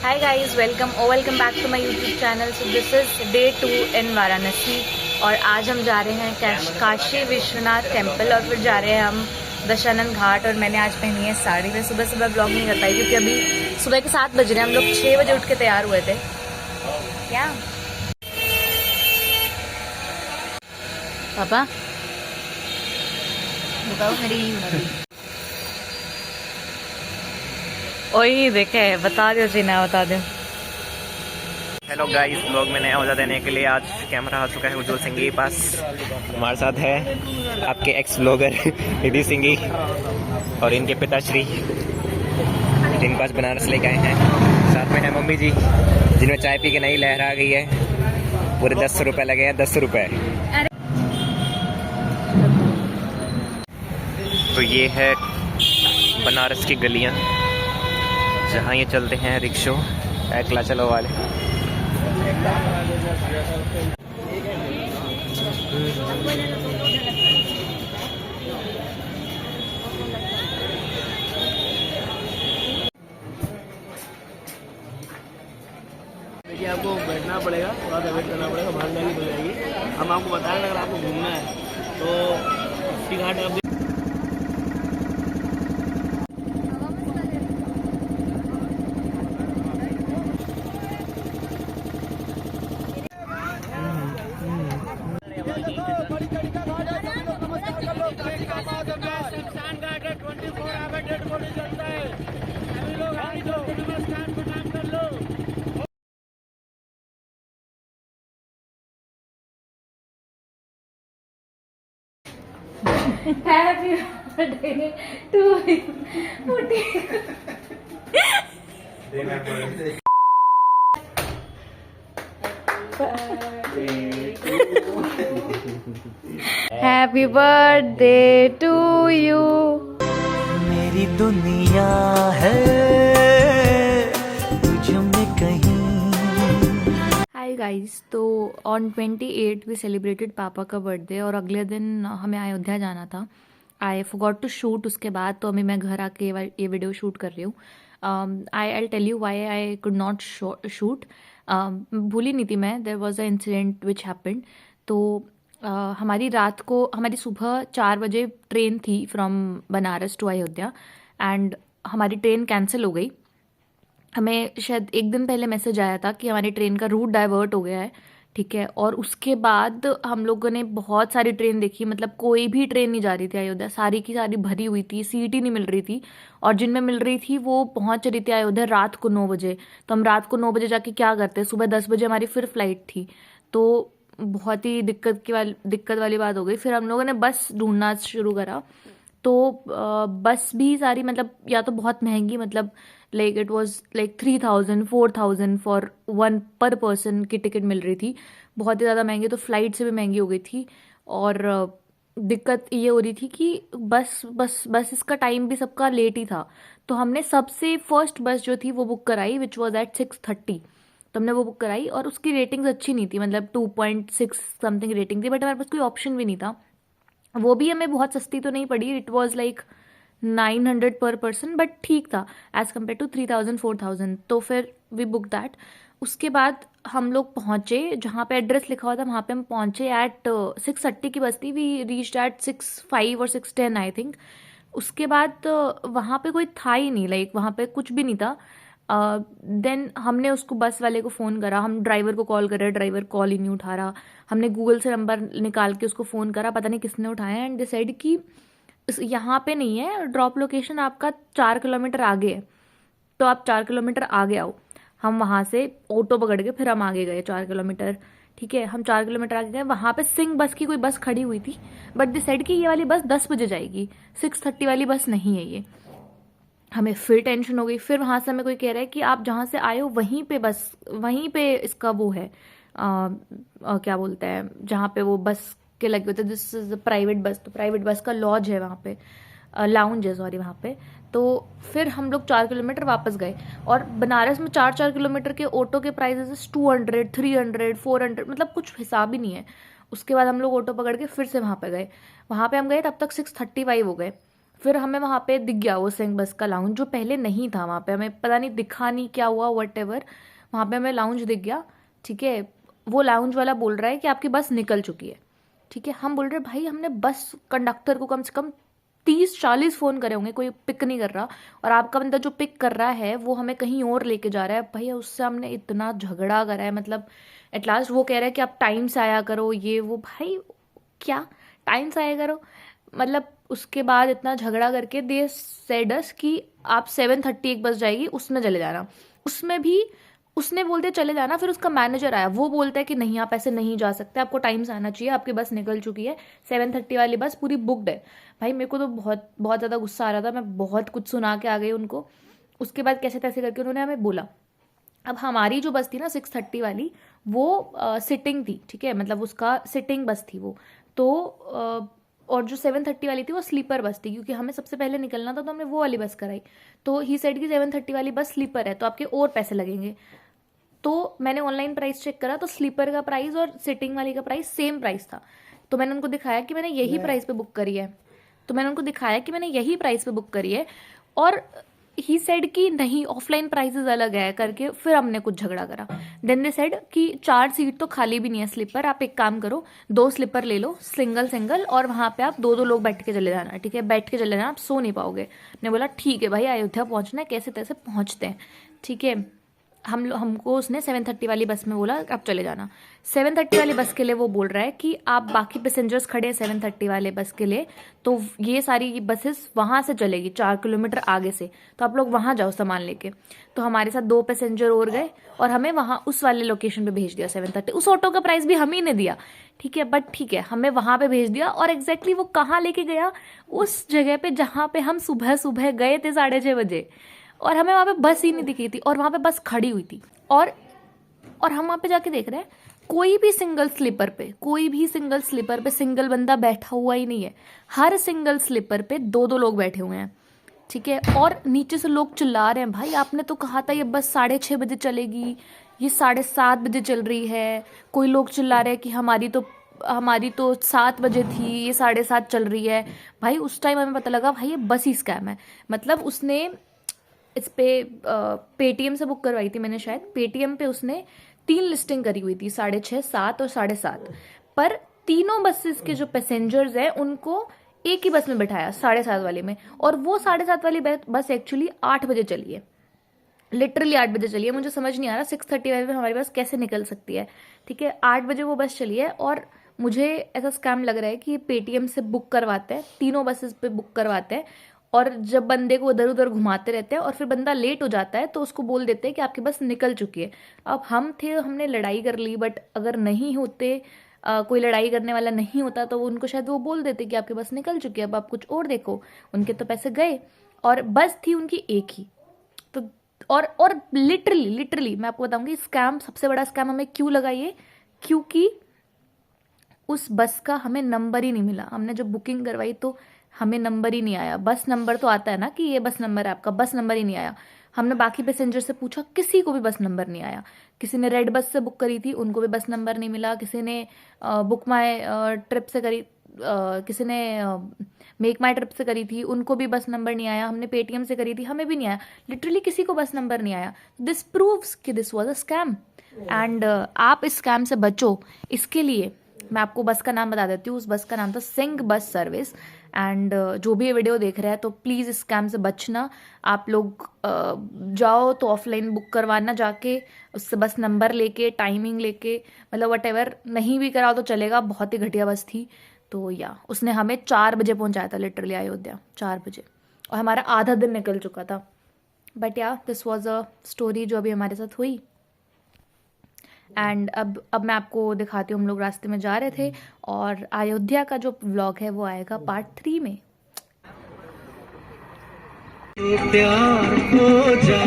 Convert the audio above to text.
Hi guys, welcome back to my YouTube channel. So this is day 2 in Varanasi और आज हम जा रहे हैं काशी विश्वनाथ टेम्पल और फिर जा रहे हैं हम दशानन घाट। और मैंने आज पहनी है साड़ी। मैं सुबह ब्लॉग नहीं कर पाई क्योंकि अभी सुबह के 7 बज रहे हैं। हम लोग 6 बजे उठ के तैयार हुए थे। क्या पापा बताओ मेरी वही देखे बता दो जी ना बता दो। हेलो गाइस, ब्लॉग में नया मजा देने के लिए आज कैमरा आ चुका है उज्जवल सिंह के पास। हमारे साथ है आपके एक्स ब्लॉगर निधि सिंह और इनके पिताश्री जिनके पास बनारस लेके आए हैं। साथ में है मम्मी जी जिनमें चाय पी के नई लहर आ गई है। पूरे 10 रुपये लगे हैं, 10 रुपये। तो ये है बनारस की गलियाँ जहाँ ये चलते हैं रिक्शो एकला चलो वाले। देखिए आपको बैठना पड़ेगा, थोड़ा सा वेट करना पड़ेगा, भाग जाएगी हो जाएगी। हम आपको बता रहे हैं अगर आपको घूमना है तो अस्सी घाट आप Happy birthday to you. Happy birthday to you. मेरी दुनिया है तुझ में कहीं। हाय गाइस, तो ऑन 28 वी सेलिब्रेटेड पापा का बर्थडे और अगले दिन हमें अयोध्या जाना था। आई फॉरगॉट टू शूट उसके बाद, तो अभी मैं घर आके ये वीडियो शूट कर रही हूँ। I tell you why I could not shoot. भूली नहीं थी मैं, there was a incident which happened. तो हमारी सुबह 4 बजे ट्रेन थी from Banaras to Ayodhya and हमारी ट्रेन कैंसिल हो गई। हमें शायद एक दिन पहले मैसेज आया था कि हमारी ट्रेन का रूट डाइवर्ट हो गया है, ठीक है। और उसके बाद हम लोगों ने बहुत सारी ट्रेन देखी, मतलब कोई भी ट्रेन नहीं जा रही थी अयोध्या, सारी की सारी भरी हुई थी, सीट ही नहीं मिल रही थी। और जिनमें मिल रही थी वो पहुंच रही थी अयोध्या रात को 9 बजे। तो हम रात को 9 बजे जाके क्या करते, सुबह 10 बजे हमारी फिर फ्लाइट थी। तो बहुत ही दिक्कत वाली बात हो गई। फिर हम लोगों ने बस ढूंढना शुरू करा। तो बस भी सारी मतलब या तो बहुत महंगी, मतलब like it was like 3000 4000 for one पर पर्सन की टिकट मिल रही थी, बहुत ही ज़्यादा महंगी। तो फ्लाइट से भी महंगी हो गई थी। और दिक्कत ये हो रही थी कि बस इसका टाइम भी सबका लेट ही था। तो हमने सबसे फर्स्ट बस जो थी वो बुक कराई विच वॉज एट 6:30। तो हमने वो बुक कराई और उसकी रेटिंग्स अच्छी नहीं थी, मतलब 2.6 समथिंग रेटिंग थी, बट हमारे पास कोई ऑप्शन भी नहीं था। वो भी हमें बहुत सस्ती तो नहीं पड़ी, इट वॉज लाइक 900 पर पर्सन, बट ठीक था एज कम्पेयर टू 3000 4000। तो फिर वी बुक दैट। उसके बाद हम लोग पहुँचे जहाँ पे एड्रेस लिखा हुआ था, वहाँ पे हम पहुँचे एट 6:30 की बस थी। वी रीच्ड एट 6:05 और 6:10 आई थिंक। उसके बाद वहाँ पे कोई था ही नहीं, लाइक वहाँ पे कुछ भी नहीं था। देन हमने उसको बस वाले को फ़ोन करा, हम ड्राइवर को कॉल कर रहे, ड्राइवर कॉल ही नहीं उठा रहा। हमने गूगल से नंबर निकाल के उसको फ़ोन करा, पता नहीं किसने उठाया, एंड डिसाइड कि यहाँ पे नहीं है, ड्रॉप लोकेशन आपका 4 किलोमीटर आगे है, तो आप 4 किलोमीटर आगे आओ। हम वहाँ से ऑटो पकड़ के फिर हम आगे गए 4 किलोमीटर, ठीक है। हम 4 किलोमीटर आगे गए, वहाँ पे सिंह बस की कोई बस खड़ी हुई थी, बट डिसाइड कि ये वाली बस 10 बजे जाएगी, 6:30 वाली बस नहीं है ये। हमें फिर टेंशन हो गई। फिर वहाँ से हमें कोई कह रहा है कि आप जहाँ से आए हो वहीं पे इसका वो है, क्या बोलते हैं, जहाँ पे वो बस के लगे होते हैं, दिस इज प्राइवेट बस। तो प्राइवेट बस का लॉज है वहाँ पे, लाउंज है सॉरी वहाँ पे। तो फिर हम लोग 4 किलोमीटर वापस गए। और बनारस में 4 किलोमीटर के ऑटो के प्राइजेस 200 300 400, मतलब कुछ हिसाब ही नहीं है। उसके बाद हम लोग ऑटो पकड़ के फिर से वहाँ पे गए। वहाँ पे हम गए तब तक 6:35 हो गए। फिर हमें वहाँ पे दिख गया वो सिंह बस का लाउंज, जो पहले नहीं था वहाँ पे, हमें पता नहीं दिखा नहीं क्या हुआ, व्हाटएवर, वहाँ पे हमें लाउंज दिख गया। ठीक है, वो लाउंज वाला बोल रहा है कि आपकी बस निकल चुकी है। ठीक है, हम बोल रहे भाई हमने बस कंडक्टर को कम से कम 30-40 फ़ोन करे होंगे, कोई पिक नहीं कर रहा, और आपका बंदा जो पिक कर रहा है वो हमें कहीं और लेके जा रहा है। भाई उससे हमने इतना झगड़ा करा है, मतलब एट लास्ट वो कह रहा है कि आप टाइम से आया करो, ये वो। भाई क्या टाइम से आया करो, मतलब उसके बाद इतना झगड़ा करके दे सेड अस कि आप 7:30 एक बस जाएगी उसमें चले जाना। उसमें भी उसने बोलते चले जाना, फिर उसका मैनेजर आया, वो बोलता है कि नहीं आप ऐसे नहीं जा सकते, आपको टाइम से आना चाहिए, आपकी बस निकल चुकी है, 7:30 वाली बस पूरी बुकड है। भाई मेरे को तो बहुत बहुत ज़्यादा गुस्सा आ रहा था, मैं बहुत कुछ सुना के आ गई उनको। उसके बाद कैसे तैसे करके उन्होंने हमें बोला। अब हमारी जो बस थी ना 6:30 वाली, वो सिटिंग थी। ठीक है, मतलब उसका सिटिंग बस थी वो तो और जो 7:30 वाली थी वो स्लीपर बस थी, क्योंकि हमें सबसे पहले निकलना था तो हमने वो वाली बस कराई। तो ही सेड कि 7:30 वाली बस स्लीपर है तो आपके और पैसे लगेंगे। तो मैंने ऑनलाइन प्राइस चेक करा तो स्लीपर का प्राइस और सिटिंग वाली का प्राइस सेम प्राइस था। तो मैंने उनको दिखाया कि मैंने यही प्राइस पे बुक करी है, और ही सेड कि नहीं ऑफलाइन प्राइसेस अलग है करके। फिर हमने कुछ झगड़ा करा। देन दे सेड कि 4 सीट तो खाली भी नहीं है स्लीपर, आप एक काम करो 2 स्लीपर ले लो सिंगल, और वहाँ पे आप 2-2 लोग बैठ के चले जाना। ठीक है, बैठ के चले जाना, आप सो नहीं पाओगे। मैंने बोला ठीक है भाई, अयोध्या पहुँचना है, कैसे तैसे पहुँचते हैं। ठीक है, हमको उसने 7:30 वाली बस में बोला आप चले जाना। 7:30 वाली बस के लिए वो बोल रहा है कि आप बाकी पैसेंजर्स खड़े हैं 7:30 वाले बस के लिए, तो ये सारी बसेस वहाँ से चलेगी 4 किलोमीटर आगे से, तो आप लोग वहाँ जाओ सामान लेके। तो हमारे साथ 2 पैसेंजर और गए और हमें वहाँ उस वाले लोकेशन पे भेज दिया 7:30। उस ऑटो का प्राइस भी हम ही ने दिया। ठीक है, बट ठीक है हमें वहाँ पे भेज दिया। और एग्जैक्टली वो कहाँ लेके गया, उस जगह पे जहाँ पे हम सुबह सुबह गए थे 6:30 बजे, और हमें वहाँ पे बस ही नहीं दिखी थी, और वहाँ पे बस खड़ी हुई थी। और हम वहाँ पे जाके देख रहे हैं कोई भी सिंगल स्लीपर पे सिंगल बंदा बैठा हुआ ही नहीं है। हर सिंगल स्लीपर पे 2-2 लोग बैठे हुए हैं। ठीक है, और नीचे से लोग चिल्ला रहे हैं, भाई आपने तो कहा था ये बस 6:30 बजे चलेगी, ये 7:30 बजे चल रही है। कोई लोग चिल्ला रहे हैं कि हमारी तो 7 बजे थी, ये 7:30 चल रही है। भाई उस टाइम हमें पता लगा भाई ये बस ही स्कैम है। मतलब उसने इस पे पेटीएम से बुक करवाई थी मैंने, शायद पेटीएम पे उसने 3 लिस्टिंग करी हुई थी, 6:30, 7 और 7:30, पर तीनों बसेस के जो पैसेंजर्स हैं उनको एक ही बस में बैठाया 7:30 वाली में। और वो 7:30 वाली बस एक्चुअली 8 बजे चली है, लिटरली 8 बजे चली है। मुझे समझ नहीं आ रहा 6:30 में हमारी बस कैसे निकल सकती है। ठीक है, 8 बजे वो बस चली है, और मुझे ऐसा स्कैम लग रहा है कि पेटीएम से बुक करवाते हैं, तीनों बसेस पे बुक करवाते हैं, और जब बंदे को इधर उधर घुमाते रहते हैं और फिर बंदा लेट हो जाता है तो उसको बोल देते हैं कि आपकी बस निकल चुकी है। अब हमने लड़ाई कर ली, बट अगर नहीं होते, कोई लड़ाई करने वाला नहीं होता तो उनको शायद वो बोल देते कि आपकी बस निकल चुकी है, अब आप कुछ और देखो। उनके तो पैसे गए, और बस थी उनकी एक ही। तो और लिटरली मैं आपको बताऊंगी स्कैम, सबसे बड़ा स्कैम हमें क्यों लगा ये, क्योंकि उस बस का हमें नंबर ही नहीं मिला। हमने जब बुकिंग करवाई तो हमें नंबर ही नहीं आया। बस नंबर तो आता है ना कि ये बस नंबर है आपका, बस नंबर ही नहीं आया। हमने बाकी पैसेंजर से पूछा, किसी को भी बस नंबर नहीं आया। किसी ने रेड बस से बुक करी थी, उनको भी बस नंबर नहीं मिला। किसी ने बुक माई ट्रिप से करी, किसी ने मेक माई ट्रिप से करी थी, उनको भी बस नंबर नहीं आया। हमने पेटीएम से करी थी, हमें भी नहीं आया। लिटरली किसी को बस नंबर नहीं आया। दिस प्रूव्स कि this was a scam, and आप इस स्कैम से बचो। इसके लिए मैं आपको बस का नाम बता देती हूँ। उस बस का नाम था सिंह बस सर्विस। एंड जो भी ये वीडियो देख रहे हैं तो प्लीज़ इस स्कैम से बचना। आप लोग जाओ तो ऑफलाइन बुक करवाना जाके, उससे बस नंबर लेके, टाइमिंग लेके, मतलब व्हाटएवर। नहीं भी कराओ तो चलेगा, बहुत ही घटिया बस थी। तो या उसने हमें 4 बजे पहुंचाया था, लिटरली अयोध्या 4 बजे, और हमारा आधा दिन निकल चुका था। बट या दिस वॉज अ स्टोरी जो अभी हमारे साथ हुई। एंड अब मैं आपको दिखाती हूँ, हम लोग रास्ते में जा रहे थे, और अयोध्या का जो व्लॉग है वो आएगा पार्ट 3 में। प्यार हो जा